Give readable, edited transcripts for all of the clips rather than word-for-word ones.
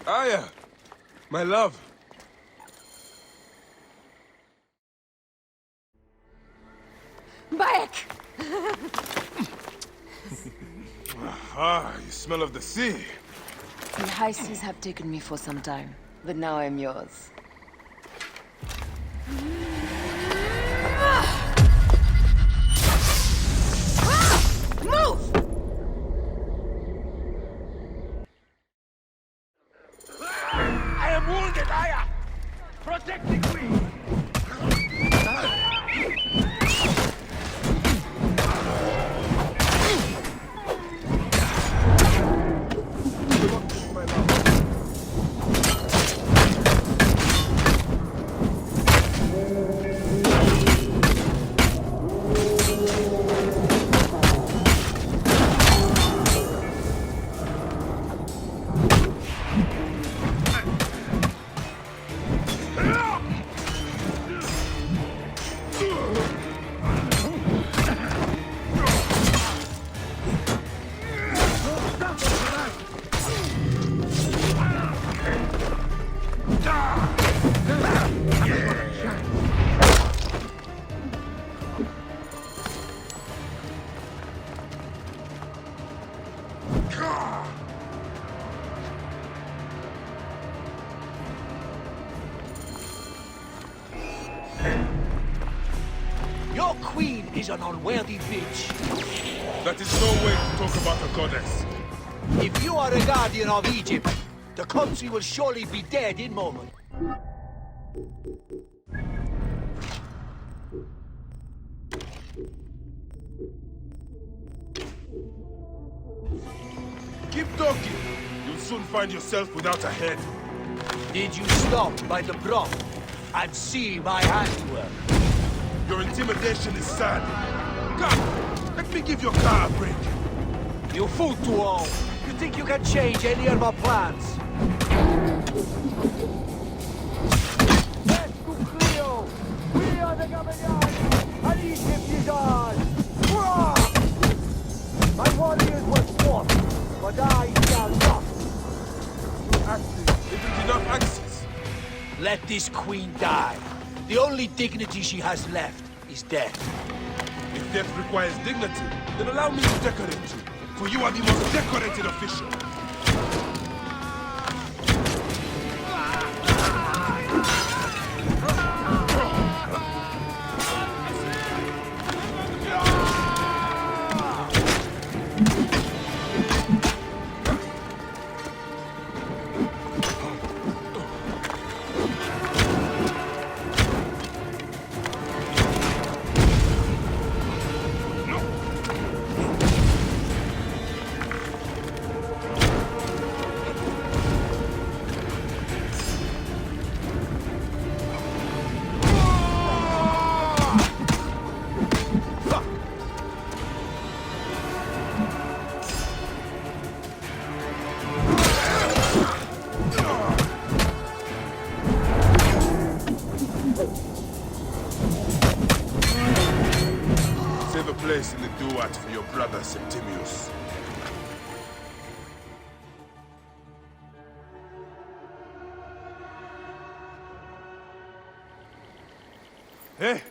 Aya, my love. Bayek! Ah, you smell of the sea. The high seas have taken me for some time, but now I'm yours. Move! I am wounded, Aya! Protect the queen! Your queen is an unworthy bitch. That is no way to talk about a goddess. If you are a guardian of Egypt, the country will surely be dead in moment. Keep talking. You'll soon find yourself without a head. Did you stop by the broth and see my handiwork? Your intimidation is sad. Come, let me give your car a break. You fool to all. You think you can change any of our plans? Yes, to Cleo! We are the Gabellians, and Egypt is ours! Hurrah! My warriors were fought, but I shall not. Axes isn't enough axes. Let this queen die. The only dignity she has left is death. If death requires dignity, then allow me to decorate you. For you are the most decorated official. Save a place in the duat for your brother Septimius. Hey,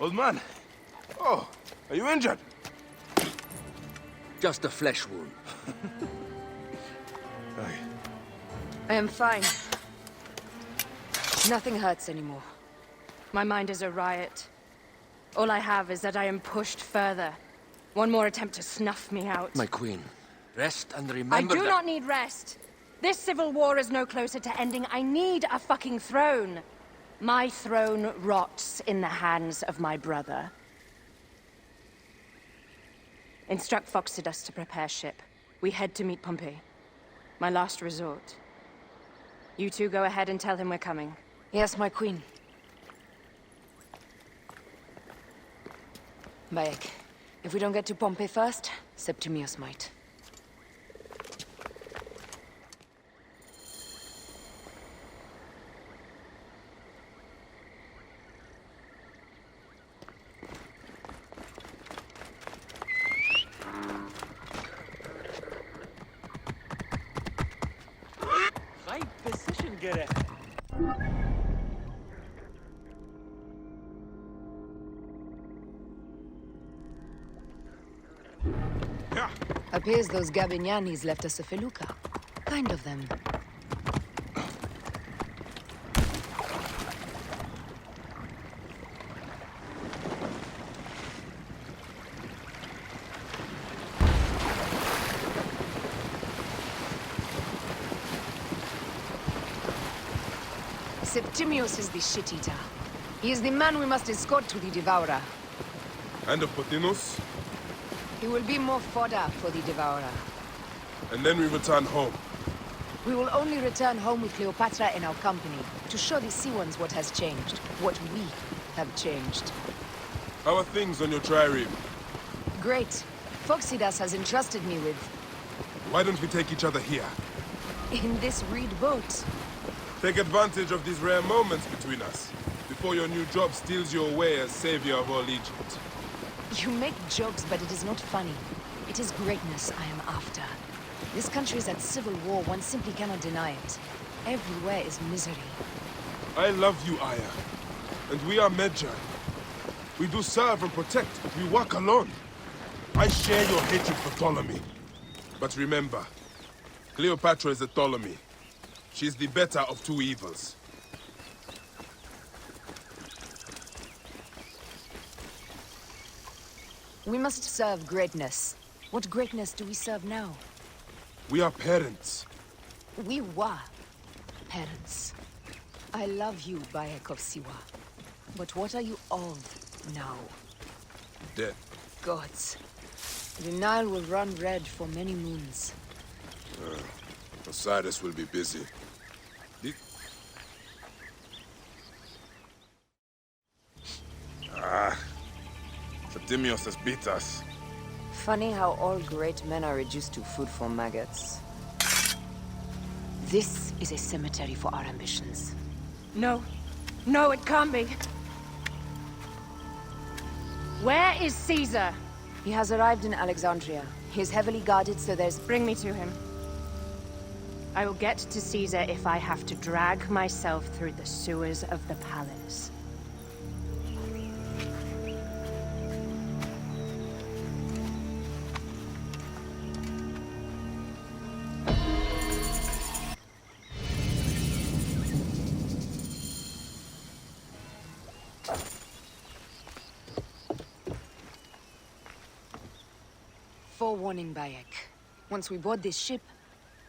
old man. Oh, are you injured? Just a flesh wound. Aye. I am fine. Nothing hurts anymore. My mind is a riot. All I have is that I am pushed further. One more attempt to snuff me out. My queen, rest and I remember do that... not need rest. This civil war is no closer to ending. I need a fucking throne. My throne rots in the hands of my brother. Instruct Phoxidas to prepare ship. We head to meet Pompey. My last resort. You two go ahead and tell him we're coming. Yes, my queen. Bayek, if we don't get to Pompey first, Septimius might. precision gerecht. Yeah. Appears those Gabinianis left us a felucca. Kind of them. Septimius is the shit-eater. He is the man we must escort to the Devourer. And of Pothinus, He will be more fodder for the Devourer. and then we return home. We will only return home with Cleopatra in our company, to show the Sea Ones what has changed, what we have changed. How are things on your trireme? Great. Phoxidas has entrusted me with... Why don't we take each other here? in this reed boat. Take advantage of these rare moments between us, before your new job steals you away as savior of all Egypt. You make jokes, but it is not funny. It is greatness I am after. This country is at civil war, one simply cannot deny it. Everywhere is misery. I love you, Aya. And we are Medjay. We do serve and protect, but we work alone. I share your hatred for Ptolemy. But remember, Cleopatra is a Ptolemy. She is the better of two evils. We must serve greatness. What greatness do we serve now? We are parents. We were parents. I love you, Bayek of Siwa. But what are you of now? Dead. Gods. The Nile will run red for many moons. Osiris will be busy. Septimius has beat us. Funny how all great men are reduced to food for maggots. This is a cemetery for our ambitions. No. No, it can't be. Where is Caesar? He has arrived in Alexandria. He is heavily guarded, so there's... Bring me to him. I will get to Caesar if I have to drag myself through the sewers of the palace. Forewarning, Bayek. Once we board this ship,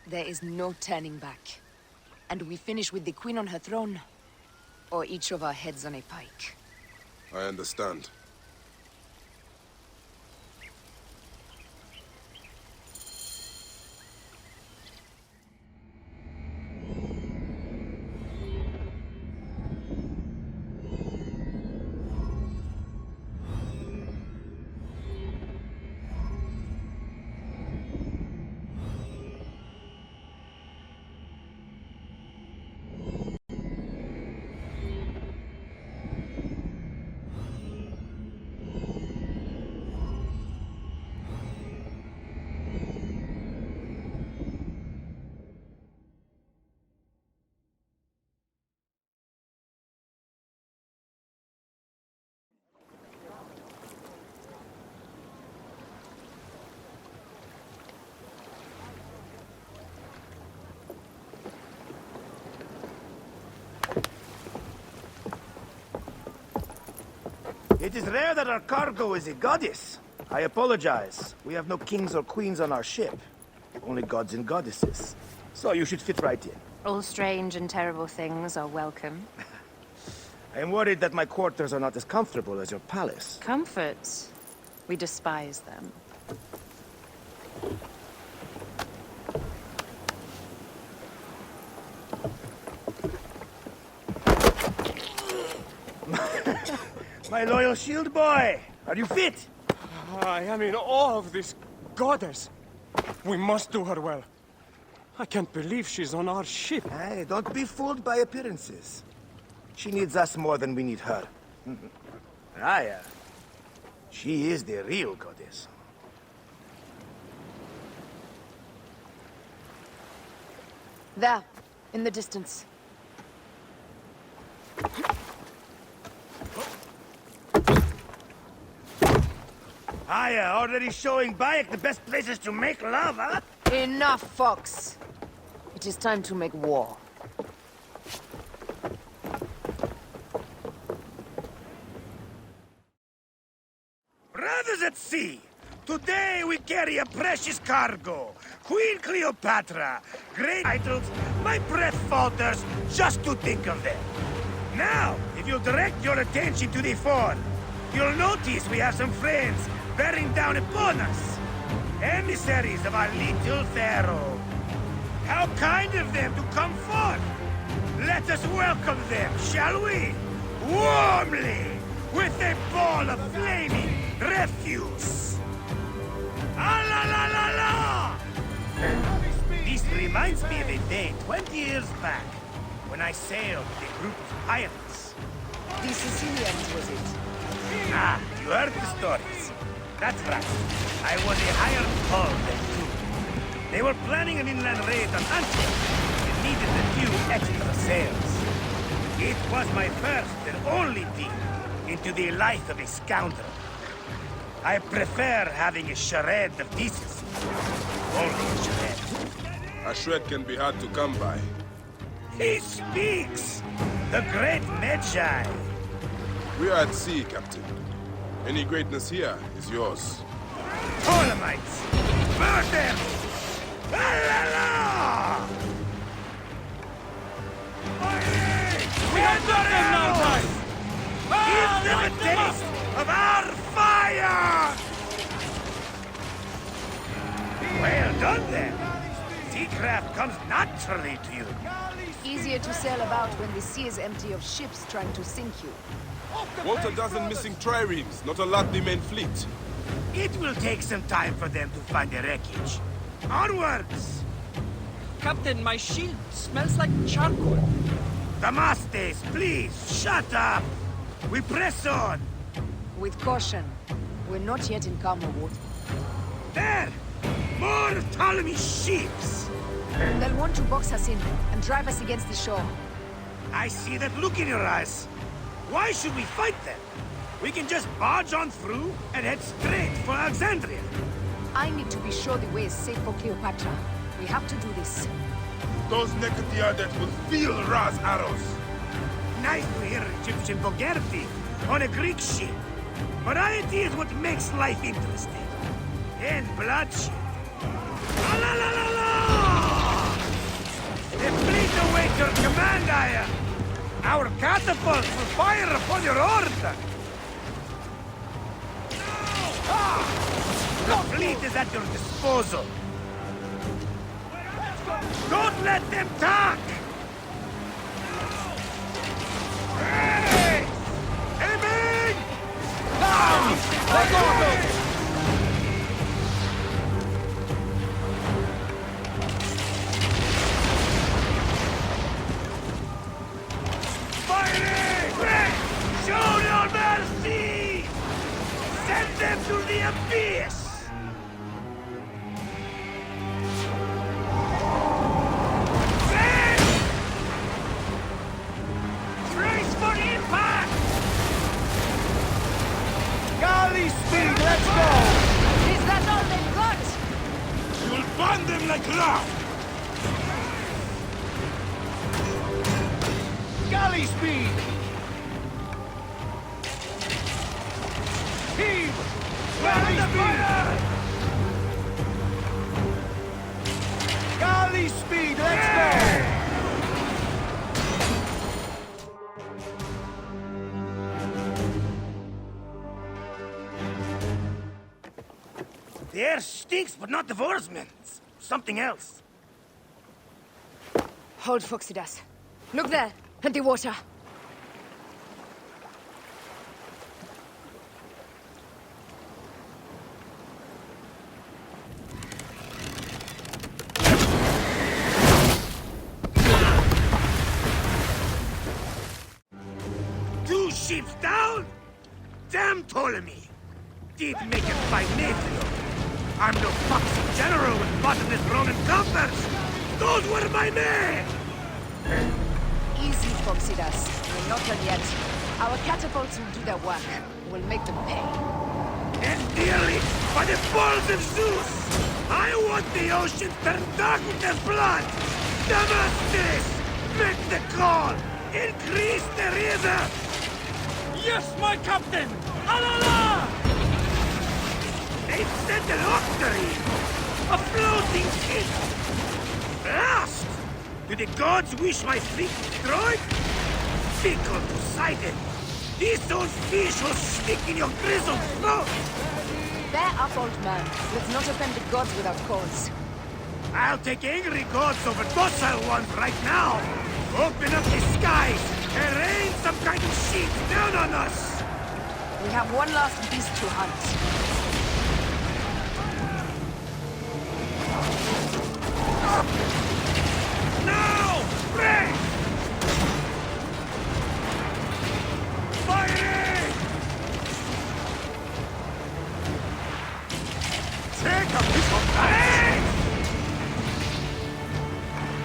there is no turning back. And we finish with the Queen on her throne, or each of our heads on a pike. I understand. It is rare that our cargo is a goddess. I apologize. We have no kings or queens on our ship. Only gods and goddesses. So you should fit right in. All strange and terrible things are welcome. I am worried that my quarters are not as comfortable as your palace. Comforts. We despise them. My loyal shield boy! Are you fit? I am in awe of this goddess. We must do her well. I can't believe she's on our ship. Hey, don't be fooled by appearances. She needs us more than we need her. Aya. She is the real goddess. There. In the distance. Aya, already showing Bayek the best places to make love, huh? Enough, Fox. It is time to make war. Brothers at sea, today we carry a precious cargo. Queen Cleopatra, great titles, my breath falters just to think of them. Now, if you'll direct your attention to the fore, you'll notice we have some friends bearing down upon us. Emissaries of our little pharaoh. How kind of them to come forth. Let us welcome them, shall we? Warmly, with a ball of flaming refuse. Ah la la la la! This reminds me of a day 20 years back, when I sailed with a group of pirates. The Sicilians, was it? Ah, you heard the stories. That's right. I was a hired hull then, too. They were planning an inland raid on Antwerp and needed a few extra sails. It was my first and only peek into the life of a scoundrel. I prefer having a charade of decency. Only a charade. A shred can be hard to come by. He speaks! The great Medjay! We are at sea, Captain. Any greatness here is yours. Ptolemaites! Murder! La la la! We have got them now, guys! Give them a taste of our fire! Well done, then. Seacraft comes naturally to you. Easier to sail about when the sea is empty of ships trying to sink you. Want a dozen missing triremes, not a lot the main fleet. It will take some time for them to find the wreckage. Onwards! Captain, my shield smells like charcoal. Damastes, please, shut up! We press on! With caution. We're not yet in calmer water. There! More Ptolemy ships! They'll want to box us in and drive us against the shore. I see that look in your eyes. Why should we fight them? We can just barge on through and head straight for Alexandria. I need to be sure the way is safe for Cleopatra. We have to do this. Those Necatiades will feel Ra's arrows. Nice to hear Egyptian vulgarity on a Greek ship. Variety is what makes life interesting. And bloodshed. La la la la la! The fleet awaits your command, Aya! Our catapults will fire upon your order! The fleet is at your disposal. Don't let them talk! Hey! Aiming! Down! Let go! Fighting! Quick! Show your mercy! Send them to the abyss! Brace for impact! Galley speed, let's go! Is that all they've got? You'll burn them like lava! Galley speed! Heave! Galley speed! Galley speed, let's go! The air stinks, but not the oarsmen. It's something else. Hold, Phoxidas. Look there, at the water. Two ships down? Damn Ptolemy! Did make it by Nephilo. I'm no foxy general with bottomless Roman coffers! Those were my men! Foxidas. We're not done yet. Our catapults will do their work. We'll make them pay. And dearly, by the balls of Zeus, I want the ocean turned dark with their blood! Damascus! Make the call! Increase the river! Yes, my captain! Alala! They've sent an octarine! A floating ship! Blast! Do the gods wish my fleet destroyed? Fickle Poseidon! These old fish will stick in your grizzled throat! Bear up, old man. Let's not offend the gods without cause. I'll take angry gods over docile ones right now! Open up the skies and rain some kind of sheet down on us! We have one last beast to hunt. Now! Break! Firing! Take a piece of that!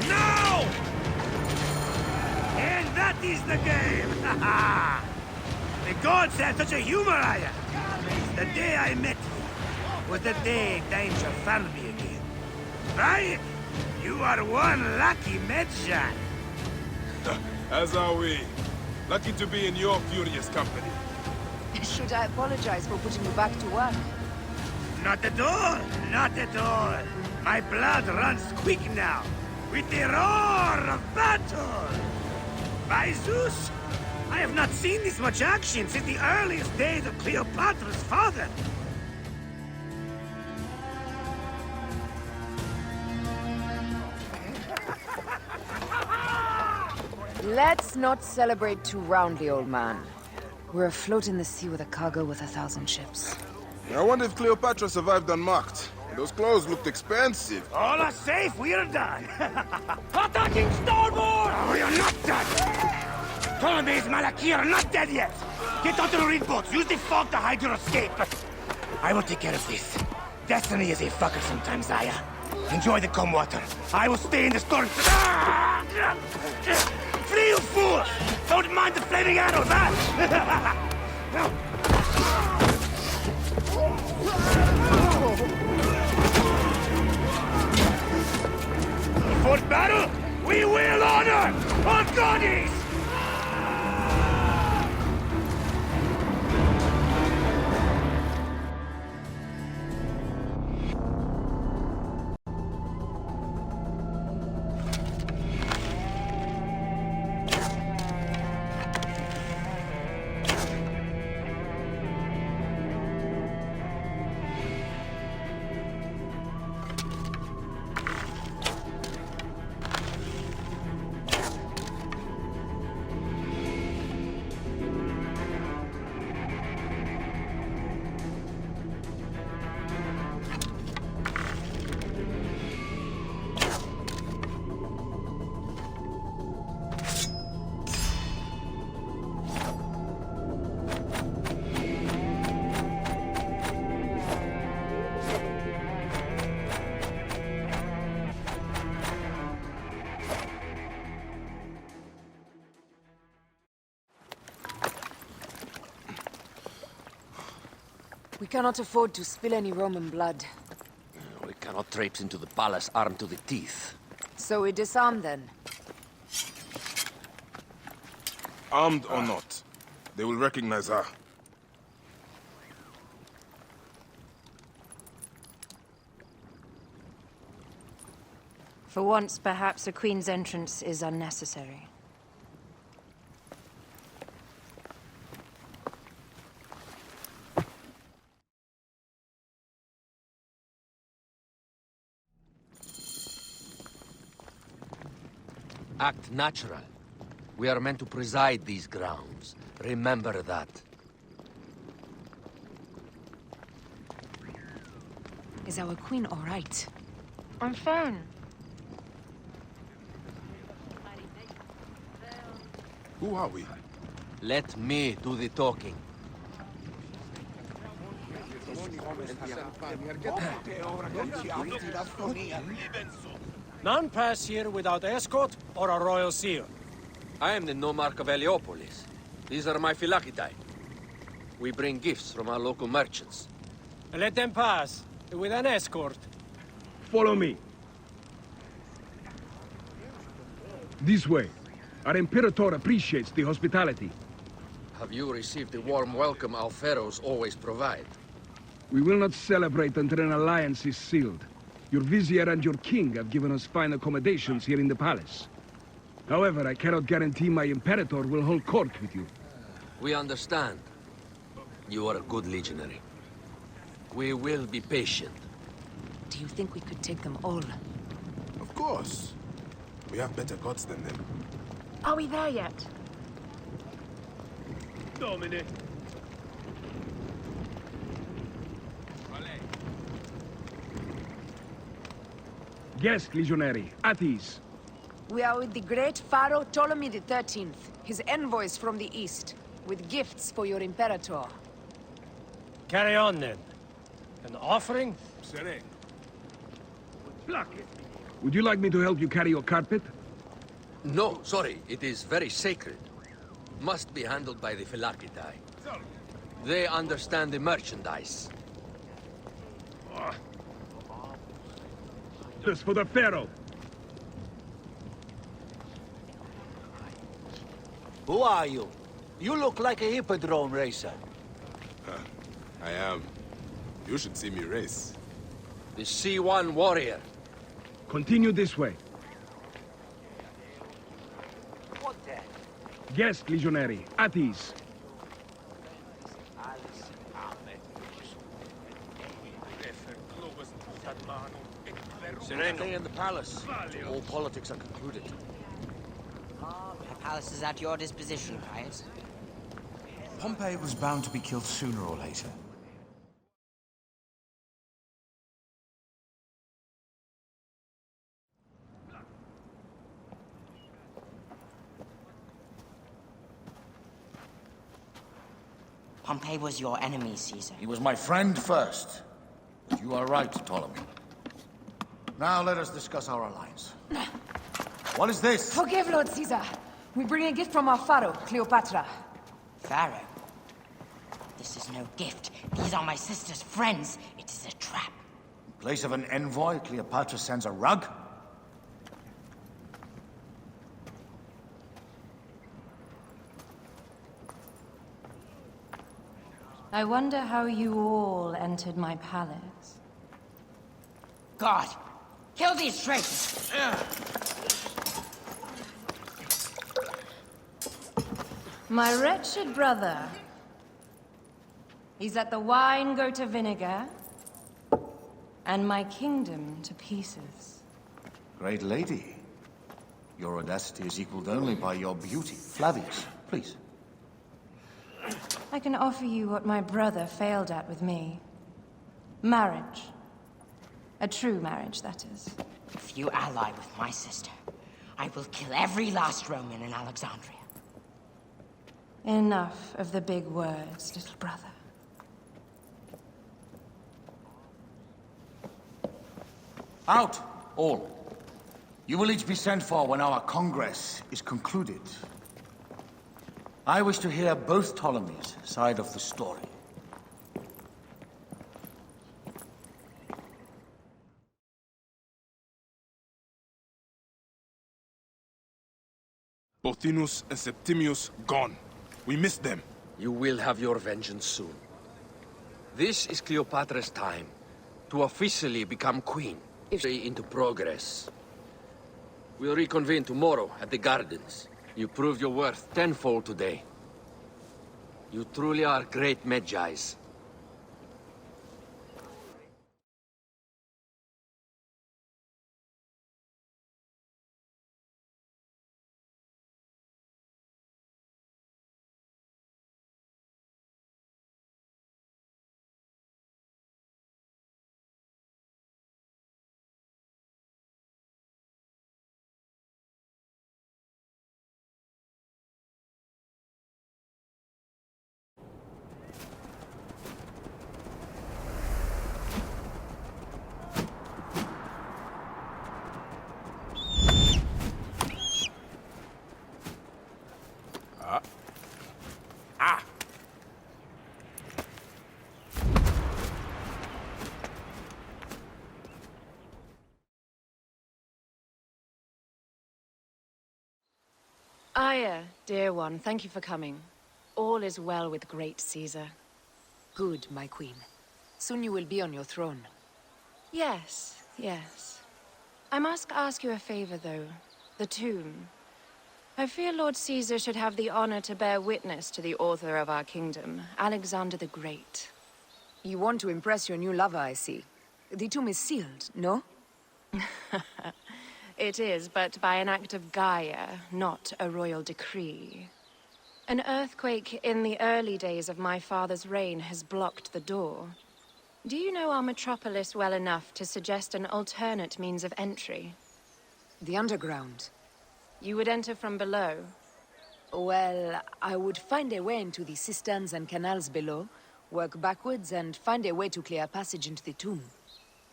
Now! And that is the game! The gods had such a humor, Aya! The day I met you was the day danger found me again. Right? You are one lucky Medjan. As are we. Lucky to be in your furious company. Should I apologize for putting you back to work? Not at all, not at all. My blood runs quick now, with the roar of battle. By Zeus, I have not seen this much action since the earliest days of Cleopatra's father. Let's not celebrate too roundly, old man. We're afloat in the sea with a cargo with 1,000 ships. I wonder if Cleopatra survived unmarked. Those clothes looked expensive. All are safe, we're done. Attacking starboard! Oh, you're not done! Ptolemy's Malakir are not dead yet! Get onto the reed boats, use the fog to hide your escape. I will take care of this. Destiny is a fucker sometimes, Aya. Enjoy the calm water. I will stay in the storm. Flee, you fools! Don't mind the flaming arrows, huh? For battle, we will honor our goddess! We cannot afford to spill any Roman blood. We cannot traipse into the palace armed to the teeth. So we disarm then. Armed or not, they will recognize her. For once, perhaps a queen's entrance is unnecessary. Act natural. We are meant to preside these grounds. Remember that. Is our queen all right? I'm fine. Who are we? Let me do the talking. None pass here without escort or a royal seal. I am the Nomarch of Heliopolis. These are my Phylakitai. We bring gifts from our local merchants. Let them pass, with an escort. Follow me. This way. Our Imperator appreciates the hospitality. Have you received the warm welcome our pharaohs always provide? We will not celebrate until an alliance is sealed. Your vizier and your king have given us fine accommodations here in the palace. However, I cannot guarantee my Imperator will hold court with you. We understand. You are a good legionary. We will be patient. Do you think we could take them all? Of course. We have better gods than them. Are we there yet? Domine. Guest, legionary. At ease. We are with the great Pharaoh Ptolemy XIII, his envoys from the east, with gifts for your Imperator. Carry on, then. An offering? Would you like me to help you carry your carpet? No, sorry. It is very sacred. Must be handled by the Phylakitai. They understand the merchandise. This for the Pharaoh. Who are you? You look like a hippodrome racer. I am. You should see me race. The C1 warrior. Continue this way. What then? Guest, legionary. At ease. Stay in the palace. All politics are concluded. The palace is at your disposition, Caius. Pompey was bound to be killed sooner or later. Pompey was your enemy, Caesar. He was my friend first. But you are right, Ptolemy. Now let us discuss our alliance. What is this? Forgive, Lord Caesar. We bring a gift from our Pharaoh, Cleopatra. Pharaoh? This is no gift. These are my sister's friends. It is a trap. In place of an envoy, Cleopatra sends a rug? I wonder how you all entered my palace. God! Kill these traitors! My wretched brother. He's let the wine go to vinegar, and my kingdom to pieces. Great lady. Your audacity is equaled only by your beauty. Flavius, please. I can offer you what my brother failed at with me. Marriage. A true marriage, that is. If you ally with my sister, I will kill every last Roman in Alexandria. Enough of the big words, little brother. Out, all. You will each be sent for when our Congress is concluded. I wish to hear both Ptolemy's side of the story. Pothinus and Septimius gone. We missed them. You will have your vengeance soon. This is Cleopatra's time to officially become queen. Into progress. We'll reconvene tomorrow at the gardens. You proved your worth tenfold today. You truly are great Medjais. Aya, dear one, thank you for coming. All is well with great Caesar. Good, my queen. Soon you will be on your throne. Yes, yes. I must ask you a favor, though. The tomb. I fear Lord Caesar should have the honor to bear witness to the author of our kingdom, Alexander the Great. You want to impress your new lover, I see. The tomb is sealed, no? It is, but by an act of Gaia, not a royal decree. An earthquake in the early days of my father's reign has blocked the door. Do you know our metropolis well enough to suggest an alternate means of entry? The underground. You would enter from below? Well, I would find a way into the cisterns and canals below, work backwards, and find a way to clear a passage into the tomb.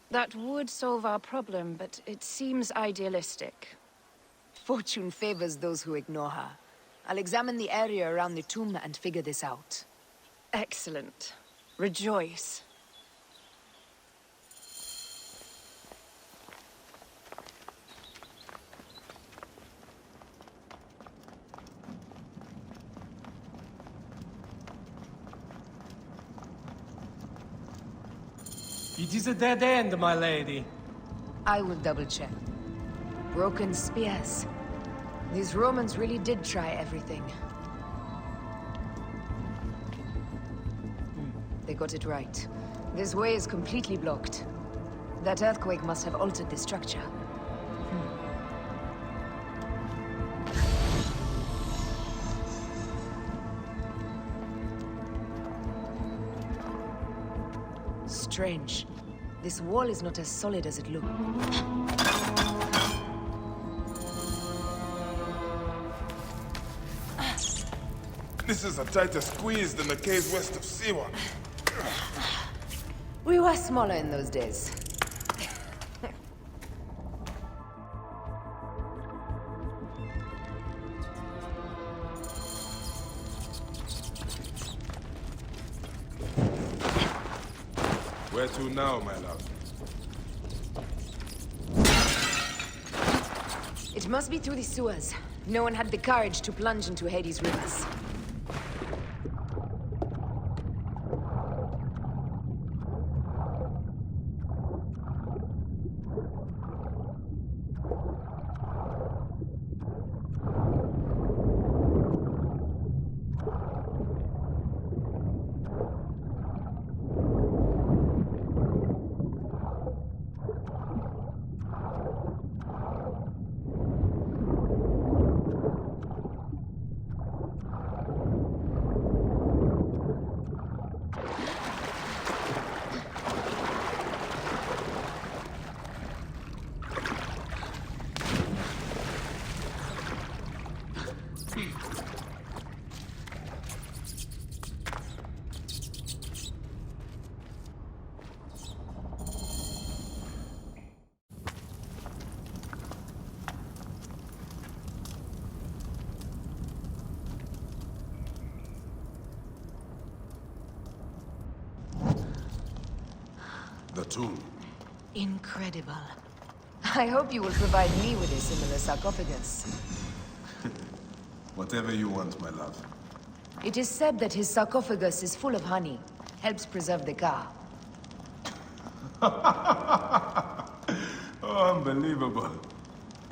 That would solve our problem, but it seems idealistic. Fortune favors those who ignore her. I'll examine the area around the tomb and figure this out. Excellent. Rejoice. It is a dead end, my lady. I will double-check. Broken spears. These Romans really did try everything. They got it right. This way is completely blocked. That earthquake must have altered the structure. Strange. This wall is not as solid as it looks. This is a tighter squeeze than the caves west of Siwa. We were smaller in those days. Where to now, my love? It must be through the sewers. No one had the courage to plunge into Hades' rivers. The tomb. Incredible. I hope you will provide me with a similar sarcophagus. Whatever you want, my love. It is said that his sarcophagus is full of honey. Helps preserve the Ka. Oh, unbelievable.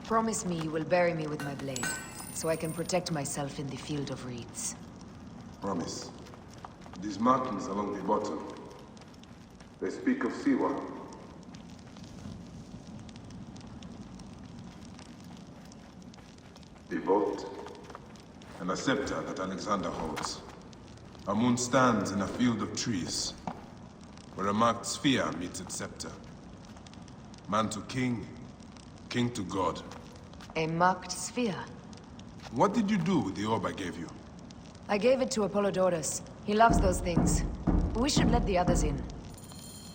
Promise me you will bury me with my blade, so I can protect myself in the field of reeds. Promise. These markings along the bottom, they speak of Siwa. The vault, and a scepter that Alexander holds. A moon stands in a field of trees, where a marked sphere meets its scepter. Man to king, king to god. A marked sphere? What did you do with the orb I gave you? I gave it to Apollodorus. He loves those things. We should let the others in.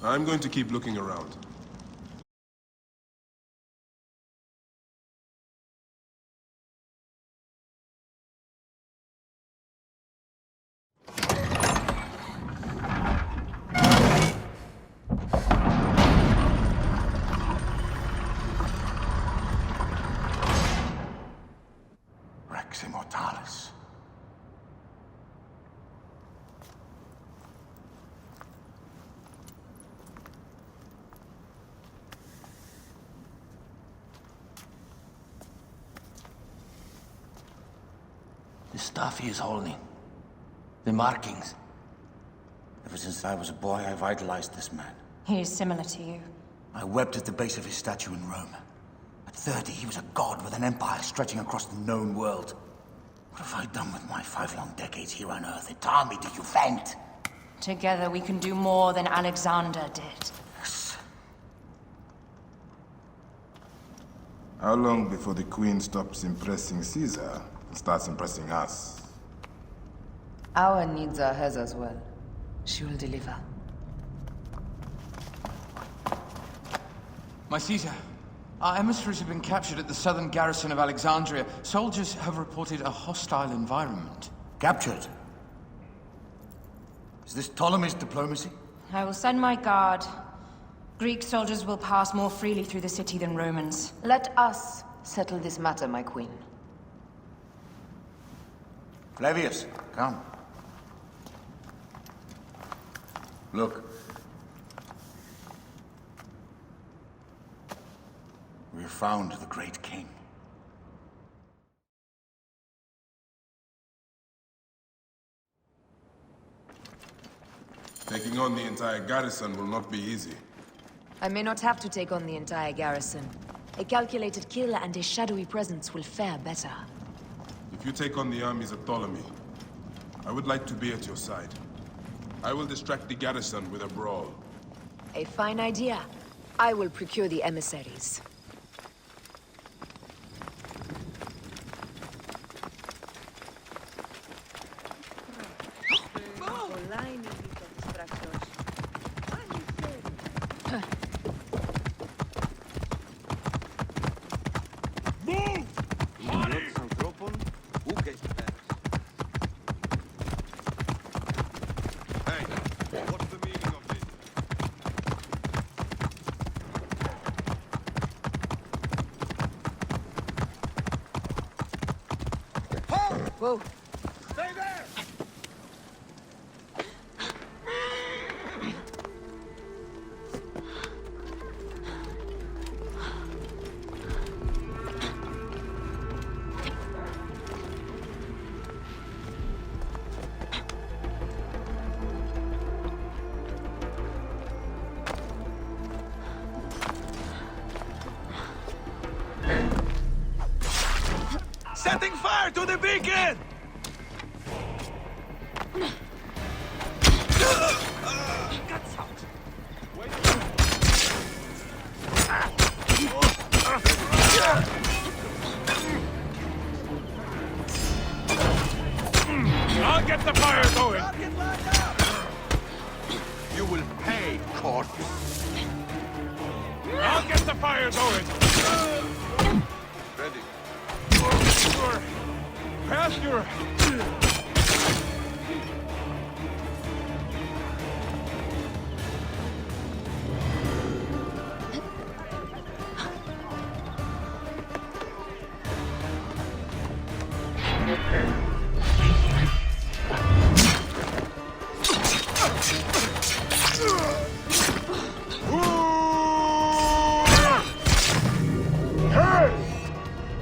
I'm going to keep looking around. Rex Immortalis. The stuff he is holding. The markings. Ever since I was a boy, I've idolized this man. He is similar to you. I wept at the base of his statue in Rome. At 30, he was a god with an empire stretching across the known world. What have I done with my 5 long decades here on Earth? Itami, do you faint? Together we can do more than Alexander did. Yes. How long before the Queen stops impressing Caesar and starts impressing us? Our needs are hers as well. She will deliver. My Caesar, our emissaries have been captured at the southern garrison of Alexandria. Soldiers have reported a hostile environment. Captured? Is this Ptolemy's diplomacy? I will send my guard. Greek soldiers will pass more freely through the city than Romans. Let us settle this matter, my queen. Flavius, come. Look. We have found the great king. Taking on the entire garrison will not be easy. I may not have to take on the entire garrison. A calculated kill and a shadowy presence will fare better. If you take on the armies of Ptolemy, I would like to be at your side. I will distract the garrison with a brawl. A fine idea. I will procure the emissaries. Whoa. Stay there! Setting fire to the beacon! Guts out! I'll get the fire going! You will pay, corpse. I'll get the fire going! Ready. Pass your...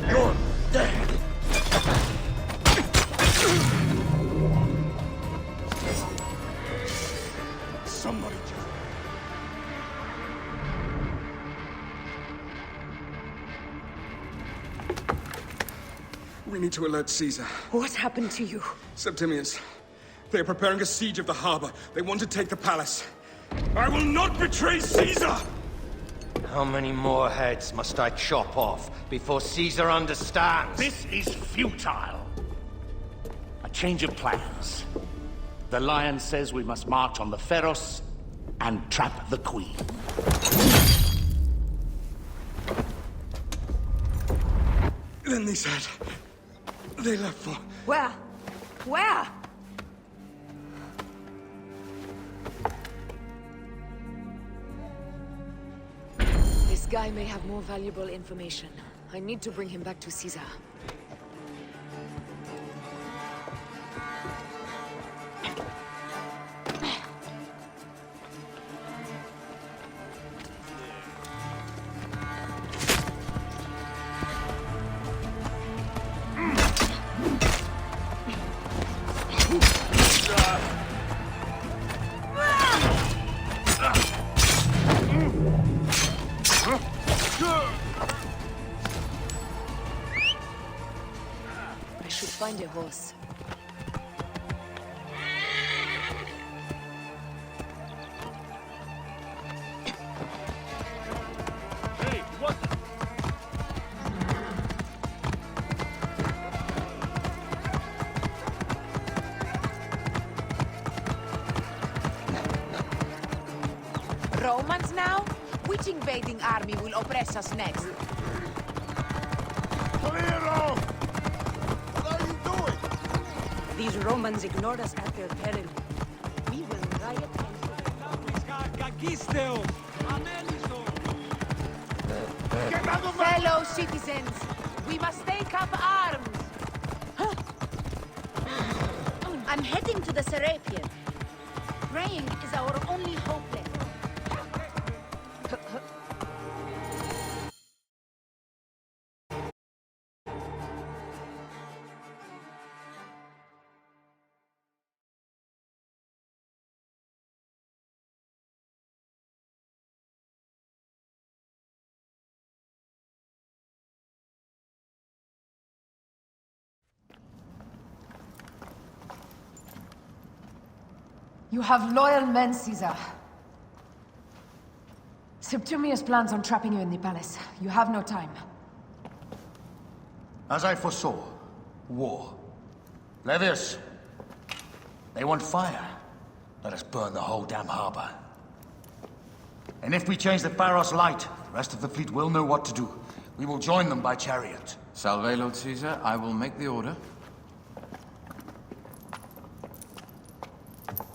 You're dead. Somebody just... We need to alert Caesar. What happened to you? Septimius. They are preparing a siege of the harbor. They want to take the palace. I will not betray Caesar! How many more heads must I chop off before Caesar understands? This is futile. A change of plans. The Lion says we must march on the Pharos and trap the Queen. Then they said... they left for... Where? Where? This guy may have more valuable information. I need to bring him back to Caesar. I should find a horse. Hey, what? Romans now? Which invading army will oppress us next? Clero! What are you doing? These Romans ignored us at their peril. We will riot and... Fellow citizens, we must take up arms! I'm heading to the Serapion. Praying is our only hope left. You have loyal men, Caesar. Septimius plans on trapping you in the palace. You have no time. As I foresaw, war. Levius, they want fire. Let us burn the whole damn harbor. And if we change the Pharos light, the rest of the fleet will know what to do. We will join them by chariot. Salve, Lord Caesar. I will make the order.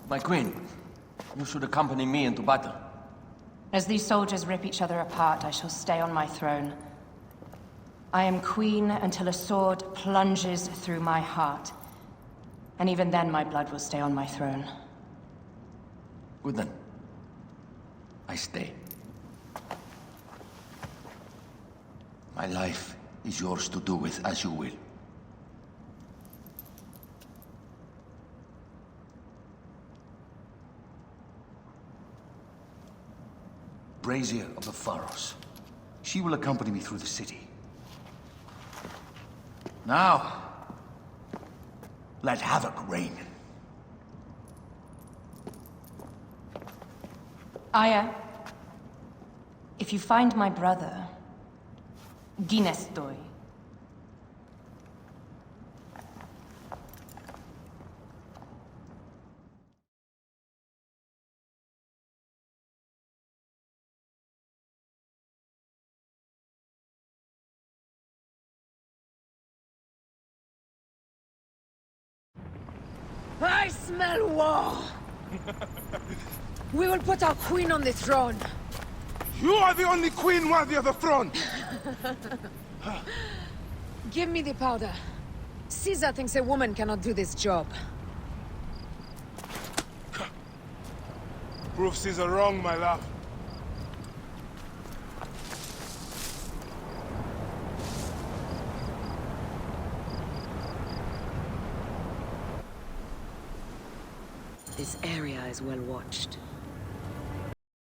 My queen, you should accompany me into battle. As these soldiers rip each other apart, I shall stay on my throne. I am queen until a sword plunges through my heart. And even then my blood will stay on my throne. Good then. I stay. My life is yours to do with as you will. Brazier of the Pharos. She will accompany me through the city. Now, let havoc reign. Aya, if you find my brother, Ginestoi. I smell war! We will put our queen on the throne. You are the only queen worthy of the throne! Give me the powder. Caesar thinks a woman cannot do this job. Prove Caesar wrong, my love. This area is well watched.